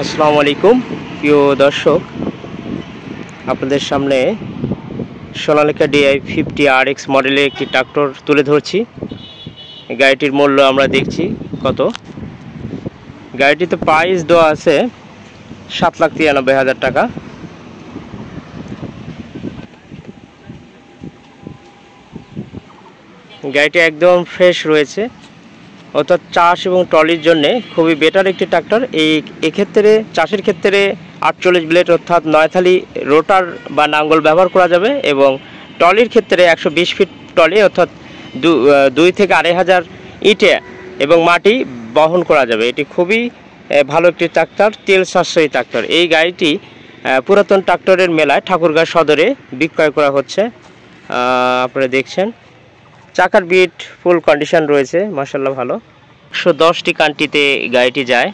আসসালামু আলাইকুম প্রিয় দর্শক, আপনাদের সামনে সোনালিকা DI50 RX মডেলের একটি ট্রাক্টর তুলে ধরছি। গাড়িটির মূল্য আমরা দেখছি কত। গাড়িটিতে প্রাইস দেওয়া আছে 7,93,000 টাকা। গাড়িটি একদম ফ্রেশ রয়েছে, অর্থাৎ চাষ এবং ট্রলির জন্য খুবই বেটার একটি ট্রাক্টর। এক্ষেত্রে চাষের ক্ষেত্রে 48 ব্লেড অর্থাৎ 9 থালি রোটার বা নাঙ্গল ব্যবহার করা যাবে, এবং ট্রলির ক্ষেত্রে 120 ফিট ট্রলি অর্থাৎ 2 থেকে 2,500 ইটে এবং মাটি বহন করা যাবে। এটি খুবই ভালো একটি ট্রাক্টর, তেল সাশ্রয়ী ট্রাক্টর। এই গাড়িটি পুরাতন ট্রাক্টরের মেলায় ঠাকুরগাঁও সদরে বিক্রয় করা হচ্ছে। আপনারা দেখছেন চাকার বিট ফুল কন্ডিশন রয়েছে, মাশাআল্লাহ ভালো। 110টি কান্ট্রিতে গাড়িটি যায়,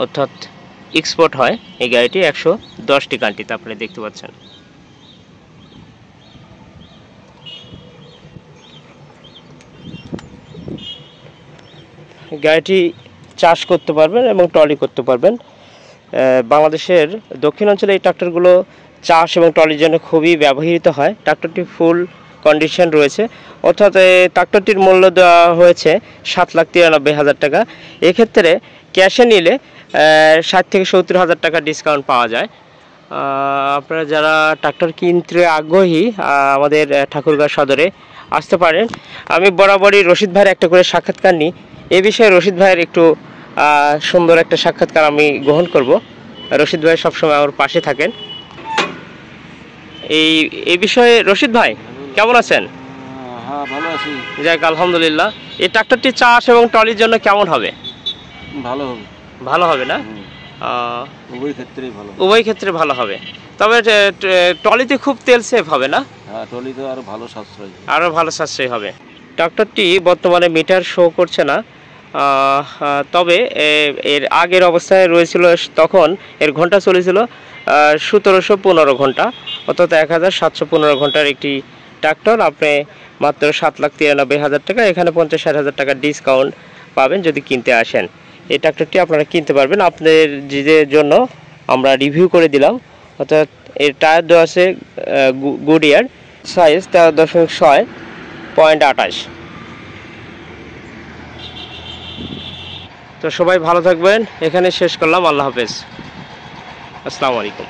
অর্থাৎ এক্সপোর্ট হয় এই গাড়িটি 110টি কান্ট্রিতে, আপনারা দেখতে পাচ্ছেন। গাড়িটি চাষ করতে পারবেন এবং ট্রলি করতে পারবেন। বাংলাদেশের দক্ষিণ অঞ্চলে এই ট্রাক্টরগুলো চাষ এবং ট্রলির জন্য খুবই ব্যবহৃত হয়। ট্রাক্টরটি ফুল কন্ডিশন রয়েছে, অর্থাৎ ট্রাক্টরটির মূল্য দেওয়া হয়েছে 7,93,000 টাকা। এক্ষেত্রে ক্যাশে নিলে 60 থেকে 70,000 টাকা ডিসকাউন্ট পাওয়া যায়। আপনারা যারা ট্রাক্টর কিনতে আগ্রহী আমাদের ঠাকুরগাঁও সদরে আসতে পারেন। আমি বরাবরই রশিদ ভাইয়ের একটা করে সাক্ষাৎকার নিই। এ বিষয়ে রশিদ ভাইয়ের একটু সুন্দর একটা সাক্ষাৎকার আমি গ্রহণ করব। রশিদ ভাই সবসময় আমার পাশে থাকেন। এই বিষয়ে রশিদ ভাই কেমন আছেন? হ্যাঁ, ভালো আছি। যাক, আলহামদুলিল্লাহ। এই ট্রাক্টরটি চাষ এবং ট্রলির জন্য কেমন হবে? ভালো হবে। ভালো হবে না? উভয় ক্ষেত্রে ভালো হবে। তবে ট্রলিতে খুব তেল সেভ হবে না? হ্যাঁ, ট্রলিতে আরো ভালো সাশ্রয়, আরও ভালো সাশ্রয় হবে। ট্রাক্টরটি বর্তমানে মিটার শো করছে না, তবে এর আগের অবস্থায় রয়েছিল তখন এর ঘন্টা চলেছিল 1715 ঘন্টা, অর্থাৎ 1,715 ঘন্টার একটি ট্রাক্টর। আপনি মাত্র 7,93,000 টাকা, এখানে 50-60,000 টাকা ডিসকাউন্ট পাবেন যদি কিনতে আসেন। এই ট্রাক্টরটি আপনারা কিনতে পারবেন। আপনাদের জন্য আমরা রিভিউ করে দিলাম। অর্থাৎ এর টায়ার দেওয়া আছে গুডিয়ার, সাইজ 13.6.28। তো সবাই ভালো থাকবেন, এখানে শেষ করলাম। আল্লাহ হাফেজ, আসসালামু আলাইকুম।